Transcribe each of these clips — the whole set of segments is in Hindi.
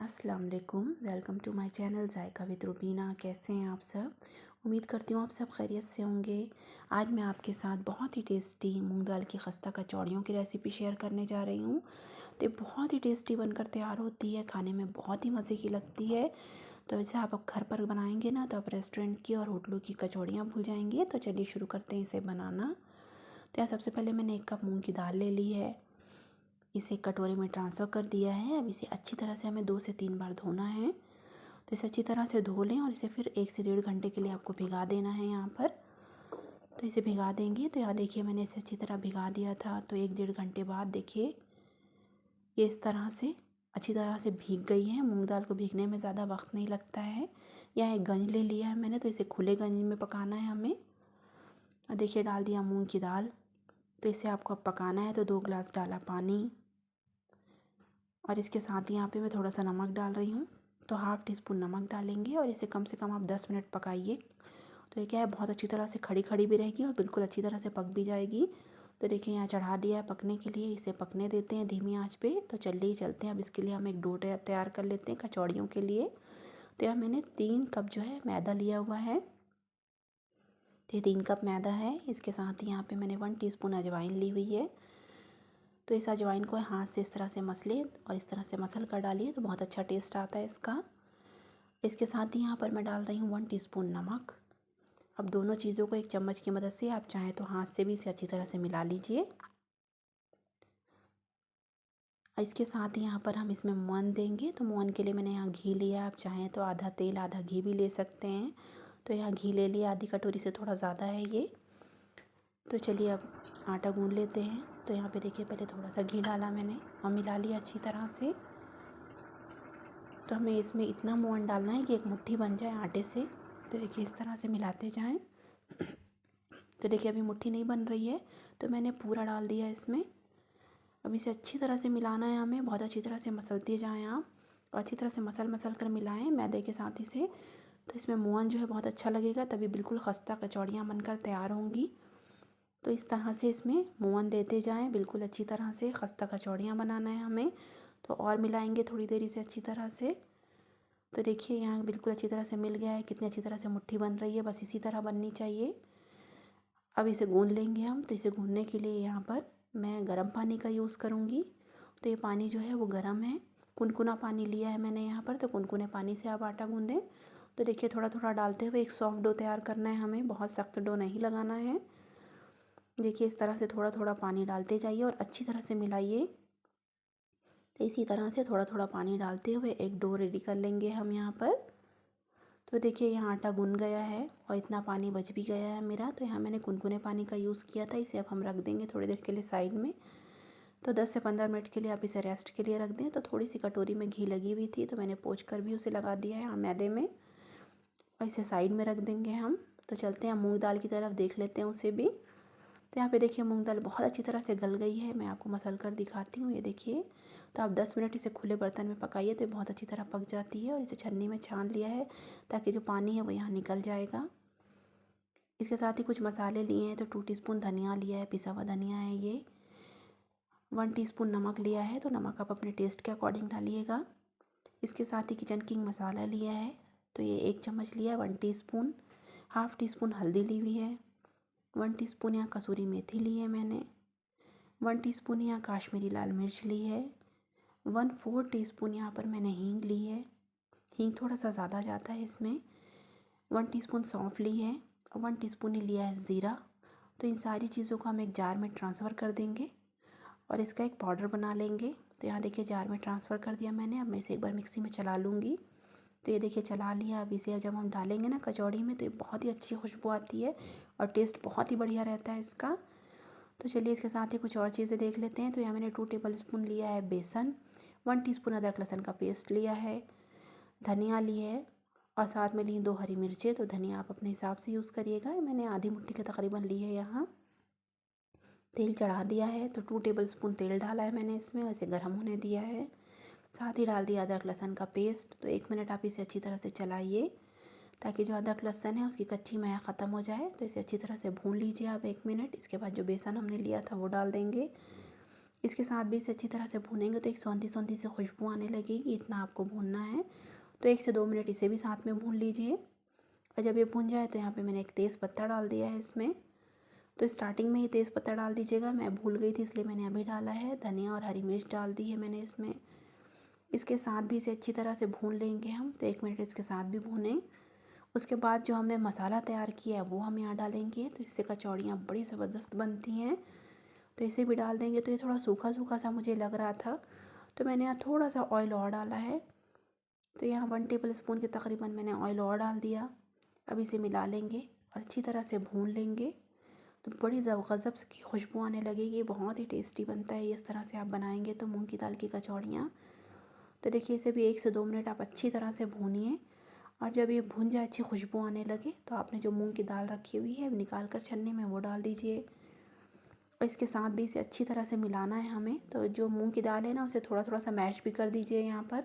अस्सलाम वालेकुम। Welcome to my channel Zaika with Rubina. कैसे हैं आप सब? उम्मीद करती हूँ आप सब खैरियत से होंगे। आज मैं आपके साथ बहुत ही टेस्टी मूंग दाल की खस्ता कचौड़ियों की रेसिपी शेयर करने जा रही हूँ। तो ये बहुत ही टेस्टी बनकर तैयार होती है, खाने में बहुत ही मज़े की लगती है। तो वैसे आप घर पर बनाएंगे ना तो आप रेस्टोरेंट की और होटलों की कचौड़ियाँ भूल जाएंगे। तो चलिए शुरू करते हैं इसे बनाना। तो यहाँ सबसे पहले मैंने 1 कप मूँग की दाल ले ली है, इसे कटोरे में ट्रांसफ़र कर दिया है। अब इसे अच्छी तरह से हमें 2 से 3 बार धोना है। तो इसे अच्छी तरह से धो लें और इसे फिर 1 से 1.5 घंटे के लिए आपको भिगा देना है यहाँ पर। तो इसे भिगा देंगे तो यहाँ देखिए मैंने इसे अच्छी तरह भिगा दिया था। तो 1-1.5 घंटे बाद देखिए ये इस तरह से अच्छी तरह से भीग गई है। मूंग दाल को भीगने में ज़्यादा वक्त नहीं लगता है। यहाँ एक गंज ले लिया है मैंने, तो इसे खुले गंज में पकाना है हमें। और देखिए डाल दिया मूंग की दाल। तो इसे आपको अब पकाना है। तो 2 गिलास डाला पानी और इसके साथ ही यहाँ पे मैं थोड़ा सा नमक डाल रही हूँ। तो हाफ़ टी स्पून नमक डालेंगे और इसे कम से कम आप 10 मिनट पकाइए। तो ये क्या है, बहुत अच्छी तरह से खड़ी खड़ी भी रहेगी और बिल्कुल अच्छी तरह से पक भी जाएगी। तो देखिए यहाँ चढ़ा दिया है पकने के लिए, इसे पकने देते हैं धीमी आंच पे। तो चलिए चलते हैं। अब इसके लिए हम एक डो तैयार कर लेते हैं कचौड़ियों के लिए। तो यहाँ मैंने 3 कप जो है मैदा लिया हुआ है। तो ये 3 कप मैदा है। इसके साथ ही यहाँ पे मैंने 1 टीस्पून अजवाइन ली हुई है। तो इस अजवाइन को हाथ से इस तरह से मस लें और इस तरह से मसल कर डालिए तो बहुत अच्छा टेस्ट आता है इसका। इसके साथ ही यहाँ पर मैं डाल रही हूँ 1 टीस्पून नमक। अब दोनों चीज़ों को एक चम्मच की मदद से आप चाहें तो हाथ से भी इसे अच्छी तरह से मिला लीजिए। इसके साथ ही यहाँ पर हम इसमें मोहन देंगे। तो मोहन के लिए मैंने यहाँ घी लिया, आप चाहें तो आधा तेल आधा घी भी ले सकते हैं। तो यहाँ घी ले लिया, आधी कटोरी से थोड़ा ज़्यादा है ये। तो चलिए अब आटा गूँध लेते हैं। तो यहाँ पे देखिए पहले थोड़ा सा घी डाला मैंने और मिला लिया अच्छी तरह से। तो हमें इसमें इतना मोहन डालना है कि एक मुट्ठी बन जाए आटे से। तो देखिए इस तरह से मिलाते जाएं। तो देखिए अभी मुट्ठी नहीं बन रही है तो मैंने पूरा डाल दिया इसमें। अब इसे अच्छी तरह से मिलाना है हमें, बहुत अच्छी तरह से मसलते जाएं आप और अच्छी तरह से मसल कर मिलाएं मैदे के साथ इसे। तो इसमें मोहन जो है बहुत अच्छा लगेगा, तभी बिल्कुल खस्ता कचौड़ियाँ बनकर तैयार होंगी। तो इस तरह से इसमें मोहन देते जाएं, बिल्कुल अच्छी तरह से खस्ता कचौड़ियाँ बनाना है हमें। तो और मिलाएंगे थोड़ी देर इसे अच्छी तरह से। तो देखिए यहाँ बिल्कुल अच्छी तरह से मिल गया है, कितनी अच्छी तरह से मुट्ठी बन रही है, बस इसी तरह बननी चाहिए। अब इसे गूँध लेंगे हम। तो इसे गूँधने के लिए यहाँ पर मैं गर्म पानी का यूज़ करूँगी। तो ये पानी जो है वो गर्म है, कुनकुना पानी लिया है मैंने यहाँ पर। तो कुनकुने पानी से आप आटा गूँधें। तो देखिए थोड़ा थोड़ा डालते हुए एक सॉफ्ट डो तैयार करना है हमें, बहुत सख्त डो नहीं लगाना है। देखिए इस तरह से थोड़ा थोड़ा पानी डालते जाइए और अच्छी तरह से मिलाइए। तो इसी तरह से थोड़ा थोड़ा पानी डालते हुए एक डो रेडी कर लेंगे हम यहाँ पर। तो देखिए यहाँ आटा गूँध गया है और इतना पानी बच भी गया है मेरा। तो यहाँ मैंने कुनकुने पानी का यूज़ किया था। इसे अब हम रख देंगे थोड़ी देर के लिए साइड में। तो 10 से 15 मिनट के लिए आप इसे रेस्ट के लिए रख दें। तो थोड़ी सी कटोरी में घी लगी हुई थी तो मैंने पोंछ कर भी उसे लगा दिया है मैदे में और इसे साइड में रख देंगे हम। तो चलते हैं मूँग दाल की तरफ, देख लेते हैं उसे भी। तो यहाँ पे देखिए मूंग दाल बहुत अच्छी तरह से गल गई है, मैं आपको मसल कर दिखाती हूँ। ये देखिए। तो आप 10 मिनट इसे खुले बर्तन में पकाइए तो ये बहुत अच्छी तरह पक जाती है। और इसे छन्नी में छान लिया है ताकि जो पानी है वो यहाँ निकल जाएगा। इसके साथ ही कुछ मसाले लिए हैं। तो 2 टीस्पून धनिया लिया है, पिसा हुआ धनिया है ये। 1 टीस्पून नमक लिया है, तो नमक आप अपने टेस्ट के अकॉर्डिंग डालिएगा। इसके साथ ही किचन किंग मसाला लिया है, तो ये 1 चम्मच लिया है 1 टीस्पून। हाफ़ टी स्पून हल्दी ली हुई है। 1 टीस्पून यहाँ कसूरी मेथी ली है मैंने। 1 टीस्पून यहाँ काश्मीरी लाल मिर्च ली है। 1/4 टीस्पून यहाँ पर मैंने हींग ली है, हींग थोड़ा सा ज़्यादा जाता है इसमें। 1 टीस्पून सौंफ ली है और 1 टीस्पून ही लिया है ज़ीरा। तो इन सारी चीज़ों को हम एक जार में ट्रांसफ़र कर देंगे और इसका एक पाउडर बना लेंगे। तो यहाँ देखिए जार में ट्रांसफ़र कर दिया मैंने। अब मैं इसे एक बार मिक्सी में चला लूँगी। तो ये देखिए चला लिया। अब इसे जब हम डालेंगे ना कचौड़ी में तो ये बहुत ही अच्छी खुशबू आती है और टेस्ट बहुत ही बढ़िया रहता है इसका। तो चलिए इसके साथ ही कुछ और चीज़ें देख लेते हैं। तो यहाँ मैंने 2 टेबल स्पून लिया है बेसन, 1 टीस्पून अदरक लहसुन का पेस्ट लिया है, धनिया ली है और साथ में ली 2 हरी मिर्चें। तो धनिया आप अपने हिसाब से यूज़ करिएगा, मैंने आधी मुट्ठी के तकरीबन ली है यहाँ। तेल चढ़ा दिया है तो 2 टेबल स्पून तेल डाला है मैंने इसमें और इसे गर्म होने दिया है। साथ ही डाल दिया अदरक लहसुन का पेस्ट। तो 1 मिनट आप इसे अच्छी तरह से चलाइए ताकि जो अदरक लहसुन है उसकी कच्ची महक ख़त्म हो जाए। तो इसे अच्छी तरह से भून लीजिए आप 1 मिनट। इसके बाद जो बेसन हमने लिया था वो डाल देंगे। इसके साथ भी इसे अच्छी तरह से भूनेंगे तो एक सौंधी से खुशबू आने लगेगी, इतना आपको भूनना है। तो 1 से 2 मिनट इसे भी साथ में भून लीजिए। और जब ये भून जाए तो यहाँ पे मैंने एक तेज़पत्ता डाल दिया है इसमें। तो स्टार्टिंग में ही तेज़पत्ता डाल दीजिएगा, मैं भूल गई थी इसलिए मैंने अभी डाला है। धनिया और हरी मिर्च डाल दी है मैंने इसमें। इसके साथ भी इसे अच्छी तरह से भून लेंगे हम, तो 1 मिनट इसके साथ भी भूनें। उसके बाद जो हमने मसाला तैयार किया है वो हम यहाँ डालेंगे, तो इससे कचौड़ियाँ बड़ी ज़बरदस्त बनती हैं। तो इसे भी डाल देंगे। तो ये थोड़ा सूखा सूखा सा मुझे लग रहा था, तो मैंने यहाँ थोड़ा सा ऑयल और डाला है। तो यहाँ 1 टेबल स्पून के तकरीबन मैंने ऑयल और डाल दिया। अब इसे मिला लेंगे और अच्छी तरह से भून लेंगे। तो बड़ी गज़ब की खुशबू आने लगेगी, बहुत ही टेस्टी बनता है। इस तरह से आप बनाएंगे तो मूंग की दाल की कचौड़ियाँ। तो देखिए इसे भी 1 से 2 मिनट आप अच्छी तरह से भूनिए। और जब ये भून जाए, अच्छी खुशबू आने लगे, तो आपने जो मूंग की दाल रखी हुई है निकाल कर छन्नी में वो डाल दीजिए। और इसके साथ भी इसे अच्छी तरह से मिलाना है हमें। तो जो मूंग की दाल है ना, उसे थोड़ा थोड़ा सा मैश भी कर दीजिए यहाँ पर।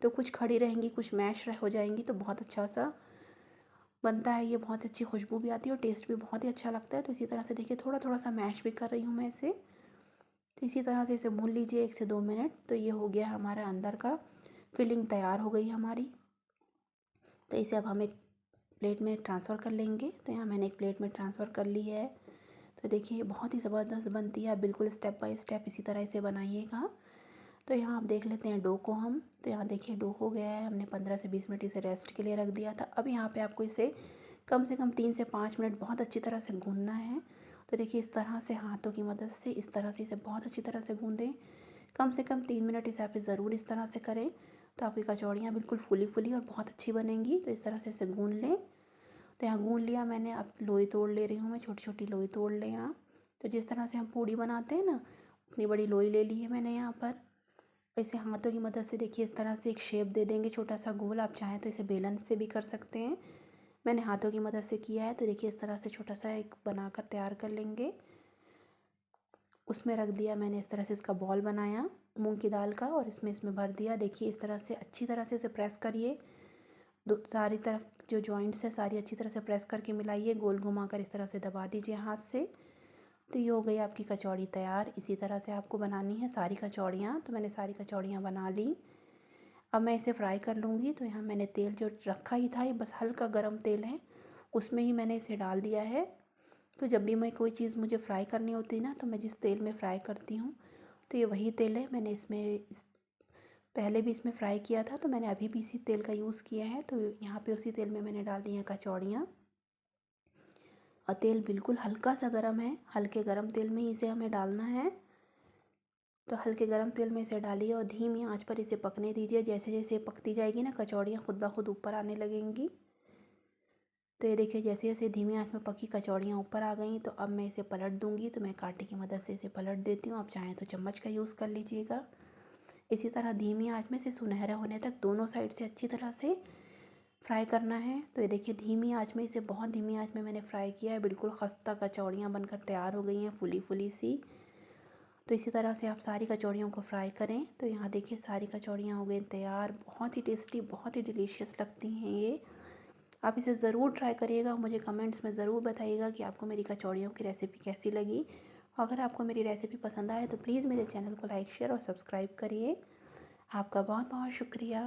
तो कुछ खड़ी रहेंगी, कुछ मैश हो जाएंगी, तो बहुत अच्छा सा बनता है ये। बहुत अच्छी खुशबू भी आती है और टेस्ट भी बहुत ही अच्छा लगता है। तो इसी तरह से देखिए थोड़ा थोड़ा सा मैश भी कर रही हूँ मैं इसे। तो इसी तरह से इसे भून लीजिए 1 से 2 मिनट। तो ये हो गया हमारा अंदर का फिलिंग तैयार हो गई हमारी। तो इसे अब हम एक प्लेट में ट्रांसफ़र कर लेंगे। तो यहाँ मैंने एक प्लेट में ट्रांसफ़र कर ली है। तो देखिए बहुत ही ज़बरदस्त बनती है, बिल्कुल स्टेप बाय स्टेप इसी तरह इसे बनाइएगा। तो यहाँ आप देख लेते हैं डो को हम। तो यहाँ देखिए डो हो गया है, हमने 15 से 20 मिनट इसे रेस्ट के लिए रख दिया था। अब यहाँ पे आपको इसे कम से कम 3 से 5 मिनट बहुत अच्छी तरह से गूँधना है। तो देखिए इस तरह से हाथों की मदद से इस तरह से इसे बहुत अच्छी तरह से गूँधें। कम से कम 3 मिनट इसे आप ज़रूर इस तरह से करें, तो आपकी कचौड़ियाँ बिल्कुल फूली फूली और बहुत अच्छी बनेंगी। तो इस तरह से इसे गूँध लें। तो यहाँ गूँध लिया मैंने, अब लोई तोड़ ले रही हूँ मैं, छोटी छोटी लोई तोड़ लें यहाँ। तो जिस तरह से हम पूड़ी बनाते हैं ना, उतनी बड़ी लोई ले ली है मैंने यहाँ पर। इसे हाथों की मदद से देखिए इस तरह से एक शेप दे देंगे छोटा सा गोल। आप चाहें तो इसे बेलन से भी कर सकते हैं, मैंने हाथों की मदद से किया है। तो देखिए इस तरह से छोटा सा एक बनाकर तैयार कर लेंगे। उसमें रख दिया मैंने, इस तरह से इसका बॉल बनाया मूंग की दाल का और इसमें भर दिया। देखिए इस तरह से अच्छी तरह से इसे प्रेस करिए, सारी तरफ जो जॉइंट्स है सारी अच्छी तरह से प्रेस करके मिलाइए, गोल घुमाकर इस तरह से दबा दीजिए हाथ से। तो ये हो गई आपकी कचौड़ी तैयार। इसी तरह से आपको बनानी है सारी कचौड़ियाँ। तो मैंने सारी कचौड़ियाँ बना ली। अब मैं इसे फ्राई कर लूँगी। तो यहाँ मैंने तेल जो रखा ही था, ये बस हल्का गरम तेल है, उसमें ही मैंने इसे डाल दिया है। तो जब भी मैं कोई चीज़ मुझे फ्राई करनी होती है ना, तो मैं जिस तेल में फ्राई करती हूँ, तो ये वही तेल है। मैंने पहले भी इसमें फ्राई किया था, तो मैंने अभी भी इसी तेल का यूज़ किया है। तो यहाँ पे उसी तेल में मैंने डाल दी हैं कचौड़ियाँ। और तेल बिल्कुल हल्का सा गर्म है, हल्के गर्म तेल में ही इसे हमें डालना है। तो हल्के गरम तेल में इसे डालिए और धीमी आंच पर इसे पकने दीजिए। जैसे जैसे पकती जाएगी ना, कचौड़ियाँ खुद ब खुद ऊपर आने लगेंगी। तो ये देखिए जैसे जैसे धीमी आंच में पकी कचौड़ियाँ ऊपर आ गई, तो अब मैं इसे पलट दूँगी। तो मैं कांटे की मदद से इसे पलट देती हूँ, आप चाहें तो चम्मच का यूज़ कर लीजिएगा। इसी तरह धीमी आंच में से सुनहरा होने तक दोनों साइड से अच्छी तरह से फ्राई करना है। तो ये देखिए धीमी आंच में, इसे बहुत धीमी आंच में मैंने फ्राई किया है। बिल्कुल खस्ता कचौड़ियाँ बनकर तैयार हो गई हैं, फूली फूली सी। तो इसी तरह से आप सारी कचौड़ियों को फ्राई करें। तो यहाँ देखिए सारी कचौड़ियाँ हो गई तैयार। बहुत ही टेस्टी, बहुत ही डिलीशियस लगती हैं ये। आप इसे ज़रूर ट्राई करिएगा, मुझे कमेंट्स में ज़रूर बताइएगा कि आपको मेरी कचौड़ियों की रेसिपी कैसी लगी। अगर आपको मेरी रेसिपी पसंद आए तो प्लीज़ मेरे चैनल को लाइक, शेयर और सब्सक्राइब करिए। आपका बहुत बहुत शुक्रिया।